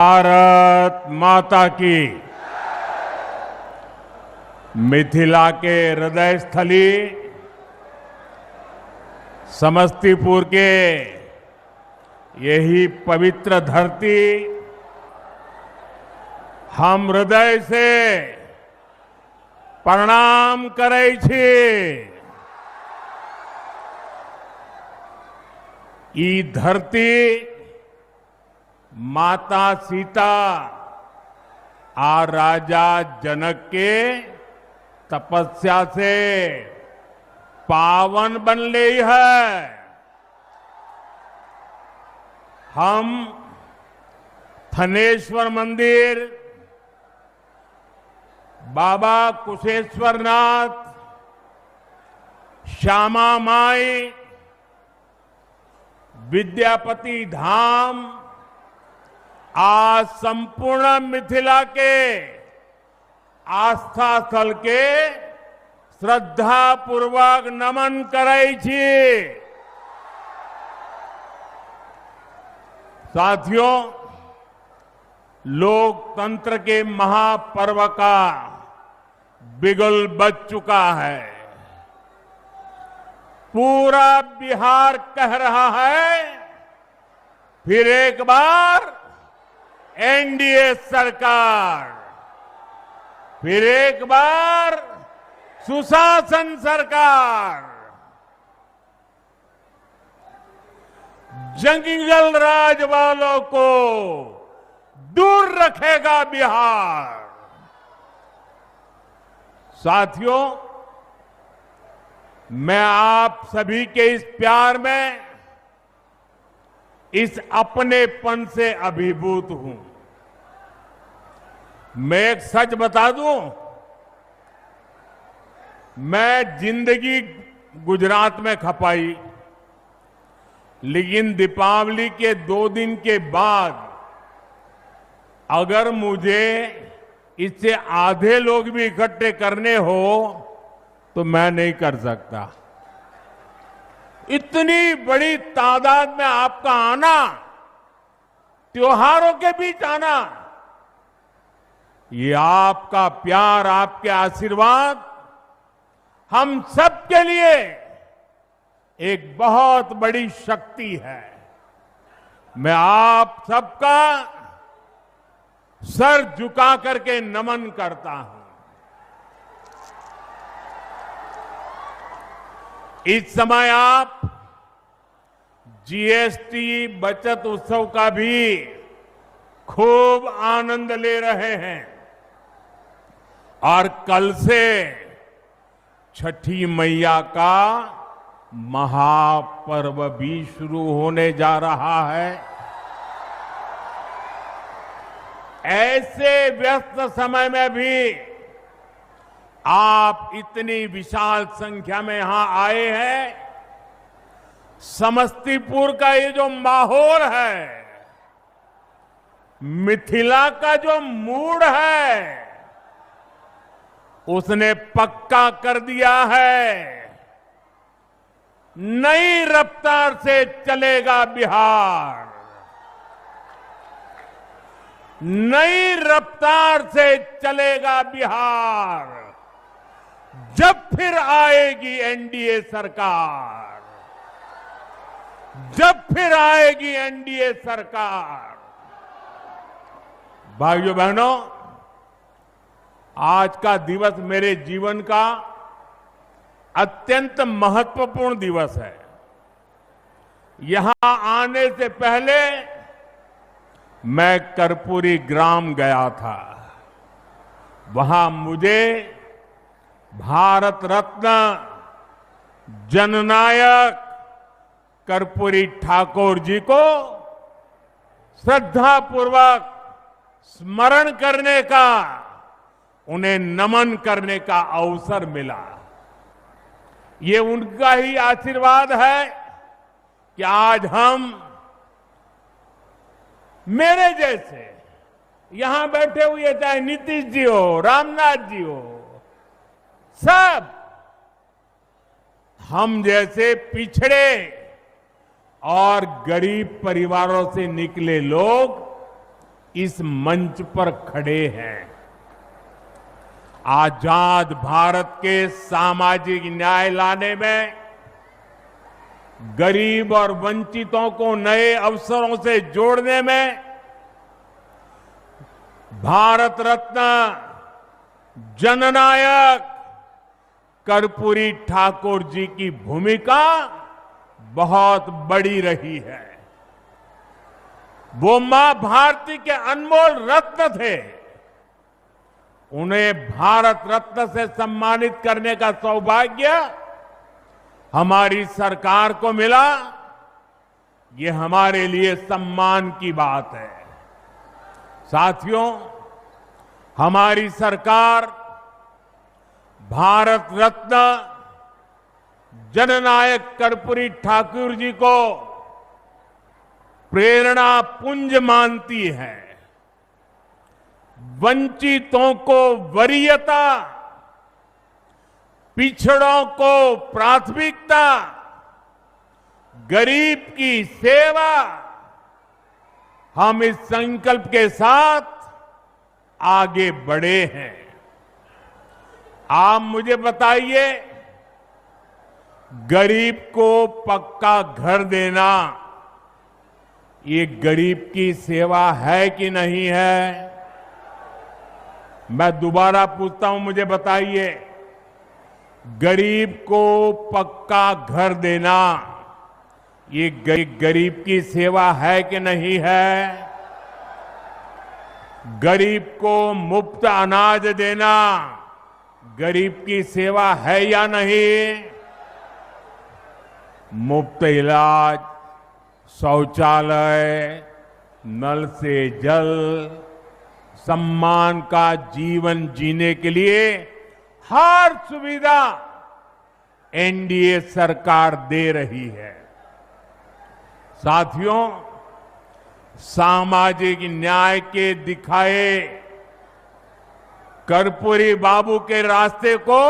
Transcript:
भारत माता की। मिथिला के हृदय स्थली समस्तीपुर के यही पवित्र धरती हम हृदय से प्रणाम करै छी। ई धरती माता सीता और राजा जनक के तपस्या से पावन बनले है। हम थनेश्वर मंदिर, बाबा कुशेश्वरनाथ, श्यामा माई, विद्यापति धाम आज संपूर्ण मिथिला के आस्था स्थल के श्रद्धा पूर्वक नमन करै छी। साथियों, लोकतंत्र के महापर्व का बिगुल बज चुका है। पूरा बिहार कह रहा है, फिर एक बार एनडीए सरकार, फिर एक बार सुशासन सरकार। जंगल राज वालों को दूर रखेगा बिहार। साथियों, मैं आप सभी के इस प्यार में, इस अपनेपन से अभिभूत हूं। मैं एक सच बता दूं, मैं जिंदगी गुजरात में खपाई, लेकिन दीपावली के 2 दिन के बाद अगर मुझे इससे आधे लोग भी इकट्ठे करने हो तो मैं नहीं कर सकता। इतनी बड़ी तादाद में आपका आना, त्योहारों के बीच आना, ये आपका प्यार, आपके आशीर्वाद हम सबके लिए एक बहुत बड़ी शक्ति है। मैं आप सबका सर झुका करके नमन करता हूं। इस समय आप जीएसटी बचत उत्सव का भी खूब आनंद ले रहे हैं और कल से छठी मैया का महापर्व भी शुरू होने जा रहा है। ऐसे व्यस्त समय में भी आप इतनी विशाल संख्या में यहां आए हैं। समस्तीपुर का ये जो माहौल है, मिथिला का जो मूड है, उसने पक्का कर दिया है, नई रफ्तार से चलेगा बिहार, नई रफ्तार से चलेगा बिहार। जब फिर आएगी एनडीए सरकार, जब फिर आएगी एनडीए सरकार। भाइयों बहनों, आज का दिवस मेरे जीवन का अत्यंत महत्वपूर्ण दिवस है। यहां आने से पहले मैं कर्पूरी ग्राम गया था। वहां मुझे भारत रत्न जननायक कर्पूरी ठाकुर जी को श्रद्धापूर्वक स्मरण करने का, उन्हें नमन करने का अवसर मिला। ये उनका ही आशीर्वाद है कि आज हम, मेरे जैसे यहां बैठे हुए, चाहे नीतीश जी हो, रामनाथ जी हो, सब हम जैसे पिछड़े और गरीब परिवारों से निकले लोग इस मंच पर खड़े हैं। आजाद भारत के सामाजिक न्याय लाने में, गरीब और वंचितों को नए अवसरों से जोड़ने में भारत रत्न जननायक कर्पूरी ठाकुर जी की भूमिका बहुत बड़ी रही है। वो मां भारती के अनमोल रत्न थे। उन्हें भारत रत्न से सम्मानित करने का सौभाग्य हमारी सरकार को मिला। ये हमारे लिए सम्मान की बात है। साथियों, हमारी सरकार भारत रत्न जननायक कर्पूरी ठाकुर जी को प्रेरणा पुंज मानती है। वंचितों को वरीयता, पिछड़ों को प्राथमिकता, गरीब की सेवा, हम इस संकल्प के साथ आगे बढ़े हैं। आप मुझे बताइए, गरीब को पक्का घर देना ये गरीब की सेवा है कि नहीं है? मैं दोबारा पूछता हूं, मुझे बताइए, गरीब को पक्का घर देना ये गरीब की सेवा है कि नहीं है? गरीब को मुफ्त अनाज देना गरीब की सेवा है या नहीं? मुफ्त इलाज, शौचालय, नल से जल, सम्मान का जीवन जीने के लिए हर सुविधा एनडीए सरकार दे रही है। साथियों, सामाजिक न्याय के दिखाए कर्पूरी बाबू के रास्ते को